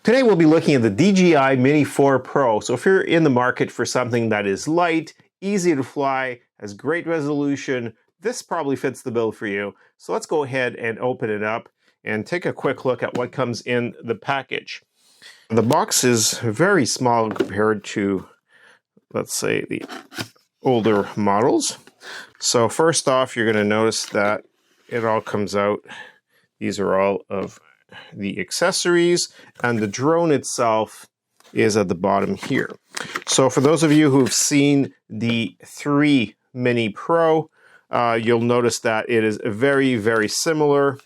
Today we'll be looking at the DJI Mini 4 Pro. So if you're in the market for something that is light, easy to fly, has great resolution, this probably fits the bill for you. So let's go ahead and open it up and take a quick look at what comes in the package. The box is very small compared to, let's say, the older models. So first off, you're going to notice that it all comes out. These are all of the accessories, and the drone itself is at the bottom here. So for those of you who've seen the 3 Mini Pro, you'll notice that it is very, very similar.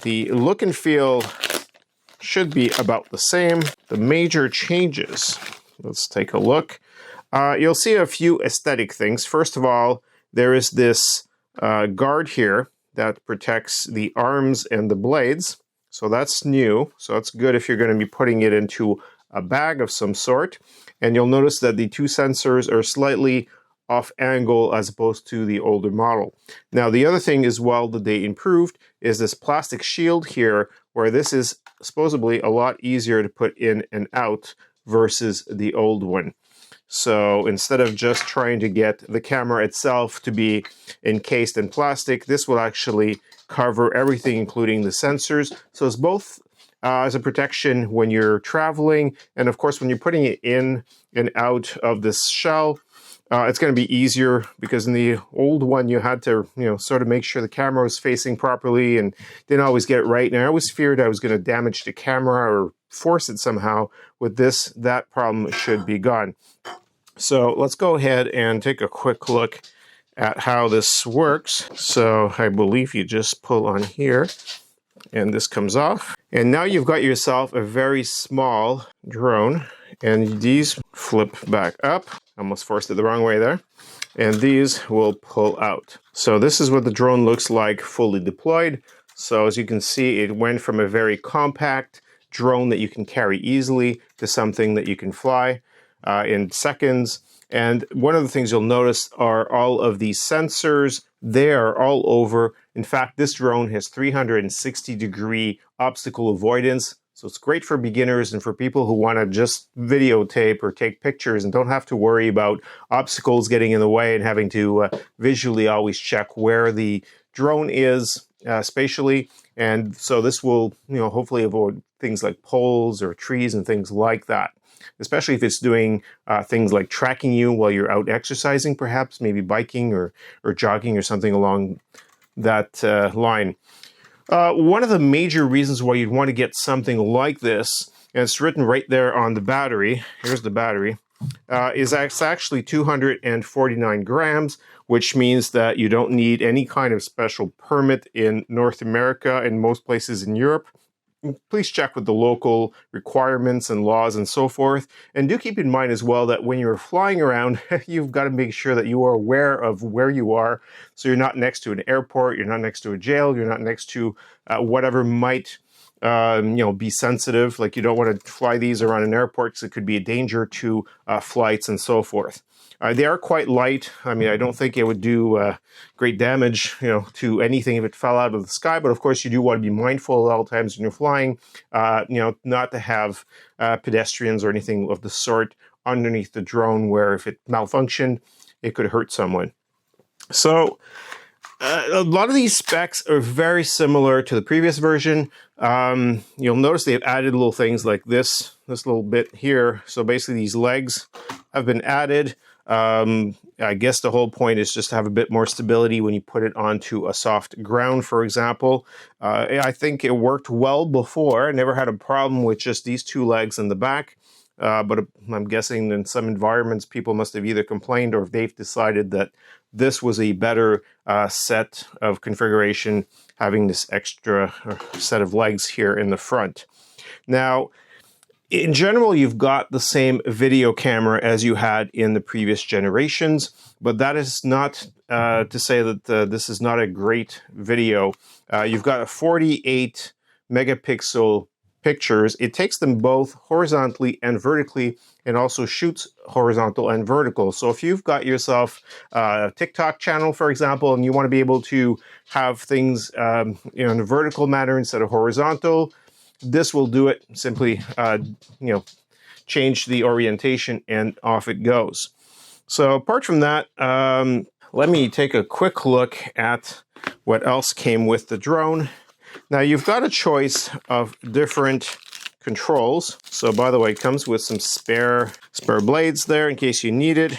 The look and feel should be about the same. The major changes, let's take a look. You'll see a few aesthetic things. First of all, there is this guard here that protects the arms and the blades. So that's new. So that's good if you're going to be putting it into a bag of some sort. And you'll notice that the 2 sensors are slightly off angle as opposed to the older model. Now, the other thing as well that they improved is this plastic shield here, where this is supposedly a lot easier to put in and out versus the old one. So instead of just trying to get the camera itself to be encased in plastic, this will actually cover everything, including the sensors. So it's both as a protection when you're traveling, and of course when you're putting it in and out of this shell, it's going to be easier, because in the old one you had to, sort of make sure the camera was facing properly and didn't always get it right. And I always feared I was going to damage the camera or force it somehow. With this, that problem should be gone. So let's go ahead and take a quick look at how this works. So I believe you just pull on here and this comes off. And now you've got yourself a very small drone, and these flip back up. Almost forced it the wrong way there. And these will pull out. So this is what the drone looks like fully deployed. So as you can see, it went from a very compact drone that you can carry easily to something that you can fly in seconds. And one of the things you'll notice are all of these sensors. They are all over. In fact, this drone has 360-degree obstacle avoidance. So it's great for beginners and for people who want to just videotape or take pictures and don't have to worry about obstacles getting in the way and having to visually always check where the drone is spatially. And so this will, hopefully avoid things like poles or trees and things like that, especially if it's doing things like tracking you while you're out exercising, perhaps, maybe biking or jogging or something along that line. One of the major reasons why you'd want to get something like this, and it's written right there on the battery, here's the battery, is actually 249 grams, which means that you don't need any kind of special permit in North America and most places in Europe. Please check with the local requirements and laws and so forth. And do keep in mind as well that when you're flying around, you've got to make sure that you are aware of where you are. So you're not next to an airport, you're not next to a jail, you're not next to whatever might be sensitive. Like, you don't want to fly these around an airport because it could be a danger to flights and so forth. They are quite light. I mean, I don't think it would do great damage, to anything if it fell out of the sky. But of course, you do want to be mindful at all times when you're flying, not to have pedestrians or anything of the sort underneath the drone, where if it malfunctioned, it could hurt someone. So a lot of these specs are very similar to the previous version. You'll notice they've added little things like this little bit here. So basically these legs have been added. I guess the whole point is just to have a bit more stability when you put it onto a soft ground, for example. I think it worked well before. I never had a problem with just these 2 legs in the back. But I'm guessing in some environments, people must have either complained or if they've decided that this was a better set of configuration, having this extra set of legs here in the front. Now, in general, you've got the same video camera as you had in the previous generations, but that is not to say that this is not a great video. You've got a 48 megapixel pictures. It takes them both horizontally and vertically, and also shoots horizontal and vertical. So if you've got yourself a TikTok channel, for example, and you want to be able to have things in a vertical manner instead of horizontal, this will do it. Simply, change the orientation and off it goes. So apart from that, let me take a quick look at what else came with the drone. Now you've got a choice of different controls. So by the way, it comes with some spare blades there in case you need it.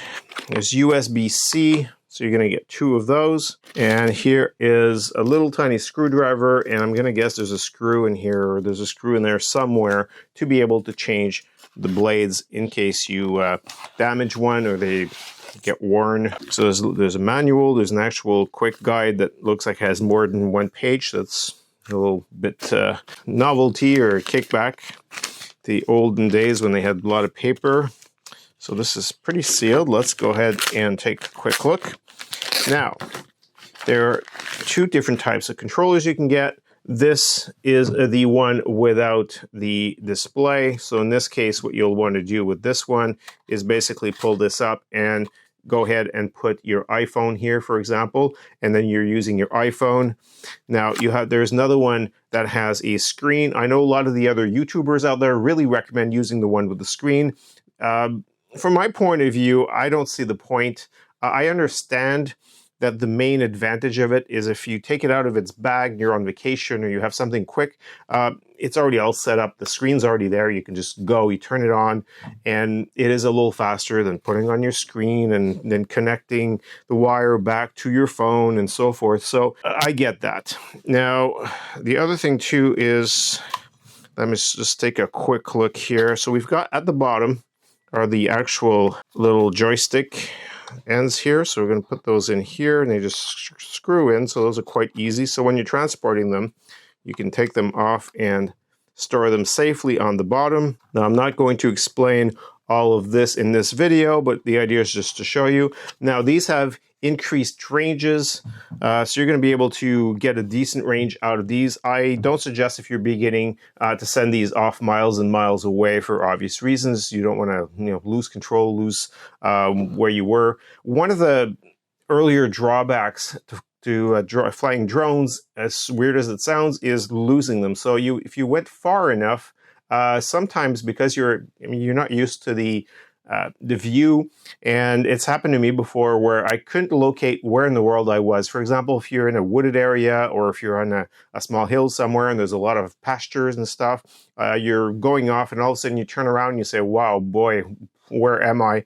There's USB-C, so you're going to get 2 of those. And here is a little tiny screwdriver, and I'm going to guess there's a screw in here, or there's a screw in there somewhere to be able to change the blades in case you damage one or they get worn. So there's a manual, there's an actual quick guide that looks like it has more than 1 page. That's a little bit novelty or kickback. The olden days when they had a lot of paper. So this is pretty sealed. Let's go ahead and take a quick look. Now, there are 2 different types of controllers you can get. This is the one without the display. So in this case, what you'll want to do with this one is basically pull this up and go ahead and put your iPhone here, for example, and then you're using your iPhone. Now there's another one that has a screen. I know a lot of the other YouTubers out there really recommend using the one with the screen. From my point of view, I don't see the point. I understand that the main advantage of it is if you take it out of its bag, you're on vacation or you have something quick, it's already all set up. The screen's already there. You can just go, you turn it on, and it is a little faster than putting on your screen and then connecting the wire back to your phone and so forth. So I get that. Now, the other thing too is, let me just take a quick look here. So we've got at the bottom are the actual little joystick ends here. So we're going to put those in here and they just screw in. So those are quite easy. So when you're transporting them, you can take them off and store them safely on the bottom. Now I'm not going to explain all of this in this video, but the idea is just to show you. Now these have increased ranges, so you're going to be able to get a decent range out of these. I don't suggest if you're beginning to send these off miles and miles away for obvious reasons. You don't want to lose control, lose where you were. One of the earlier drawbacks to flying drones, as weird as it sounds, is losing them. So if you went far enough, sometimes because you're not used to the view, and it's happened to me before where I couldn't locate where in the world I was. For example, if you're in a wooded area or if you're on a small hill somewhere and there's a lot of pastures and stuff, you're going off and all of a sudden you turn around and you say, wow, boy, where am I?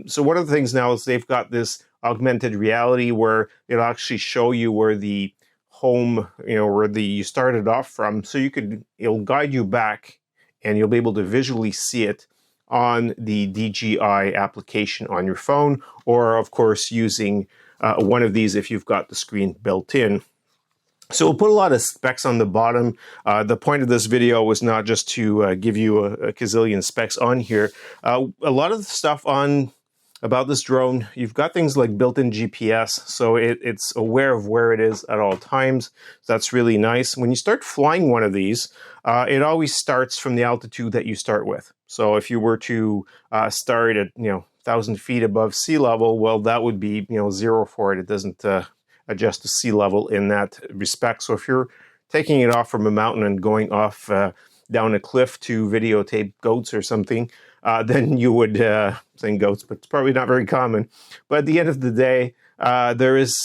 So one of the things now is they've got this augmented reality where it'll actually show you where the home, where you started off from. So it'll guide you back and you'll be able to visually see it on the DJI application on your phone, or of course using one of these if you've got the screen built in. So we'll put a lot of specs on the bottom. The point of this video was not just to give you a gazillion specs on here. A lot of the stuff about this drone, you've got things like built-in GPS, so it's aware of where it is at all times. So that's really nice. When you start flying one of these, it always starts from the altitude that you start with. So if you were to start at 1,000 feet above sea level, well, that would be 0 for it. It doesn't adjust to sea level in that respect. So if you're taking it off from a mountain and going off down a cliff to videotape goats or something, then you would, saying goats, but it's probably not very common. But at the end of the day, there is,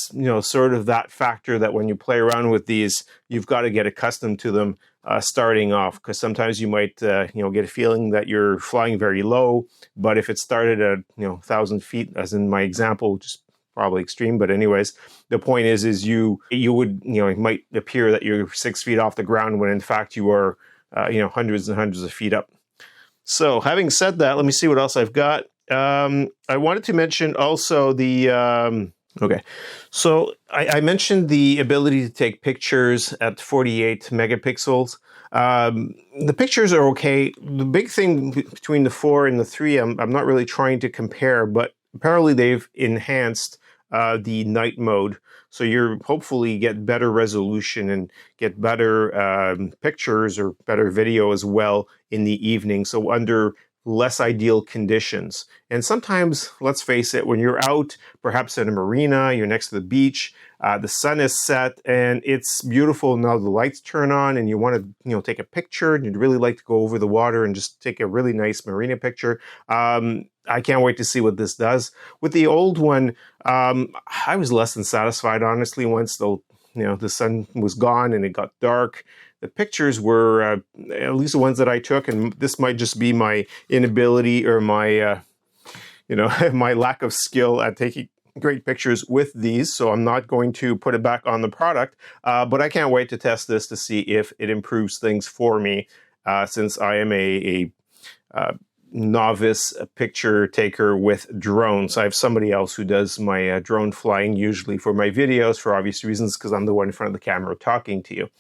sort of that factor that when you play around with these, you've got to get accustomed to them starting off, because sometimes you might, get a feeling that you're flying very low. But if it started at, 1,000 feet, as in my example, which is probably extreme, but anyways, the point is you would, it might appear that you're 6 feet off the ground when in fact you are, hundreds and hundreds of feet up. So having said that, let me see what else I've got. I wanted to mention also the, okay. So I mentioned the ability to take pictures at 48 megapixels. The pictures are okay. The big thing between the 4 and the 3, I'm not really trying to compare, but apparently they've enhanced the night mode. So you're hopefully get better resolution and get better pictures or better video as well in the evening. So under less ideal conditions. And sometimes, let's face it, when you're out, perhaps in a marina, you're next to the beach, the sun is set and it's beautiful. Now the lights turn on and you want to, take a picture, and you'd really like to go over the water and just take a really nice marina picture. I can't wait to see what this does. With the old one, I was less than satisfied, honestly, once the sun was gone and it got dark. The pictures were, at least the ones that I took, and this might just be my inability or my, my lack of skill at taking great pictures with these, so I'm not going to put it back on the product, but I can't wait to test this to see if it improves things for me, since I am a novice picture taker with drones. I have somebody else who does my drone flying, usually for my videos, for obvious reasons, because I'm the one in front of the camera talking to you.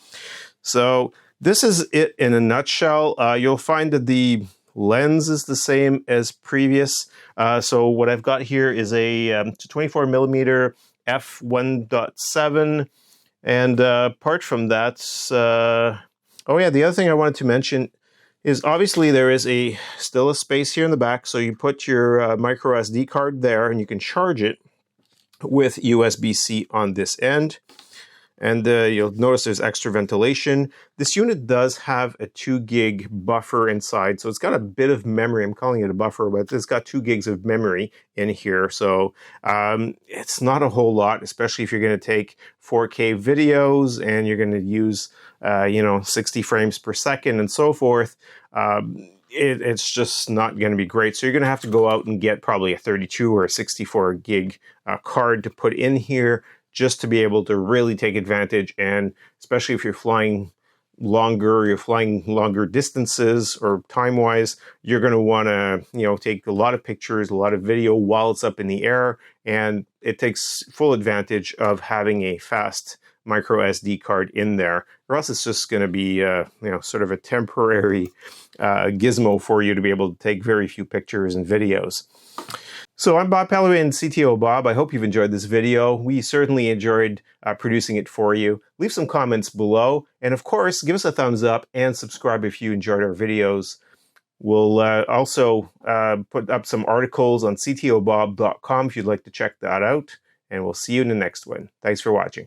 So this is it in a nutshell. You'll find that the lens is the same as previous. So what I've got here is a 24 millimeter f1.7, and apart from that, oh yeah, the other thing I wanted to mention is obviously there is still a space here in the back, so you put your micro SD card there, and you can charge it with USB-C on this end. And you'll notice there's extra ventilation. This unit does have a 2 gig buffer inside, so it's got a bit of memory. I'm calling it a buffer, but it's got 2 gigs of memory in here. So it's not a whole lot, especially if you're going to take 4K videos and you're going to use 60 frames per second and so forth. It's just not going to be great. So you're going to have to go out and get probably a 32 or a 64 gig card to put in here, just to be able to really take advantage. And especially if you're flying longer distances or time-wise, you're going to want to, take a lot of pictures, a lot of video while it's up in the air. And it takes full advantage of having a fast micro SD card in there, or else it's just going to be, sort of a temporary gizmo for you to be able to take very few pictures and videos. So I'm Bob Pellerin, CTOBOB. I hope you've enjoyed this video. We certainly enjoyed producing it for you. Leave some comments below. And of course, give us a thumbs up and subscribe if you enjoyed our videos. We'll also put up some articles on CTOBOB.com if you'd like to check that out. And we'll see you in the next one. Thanks for watching.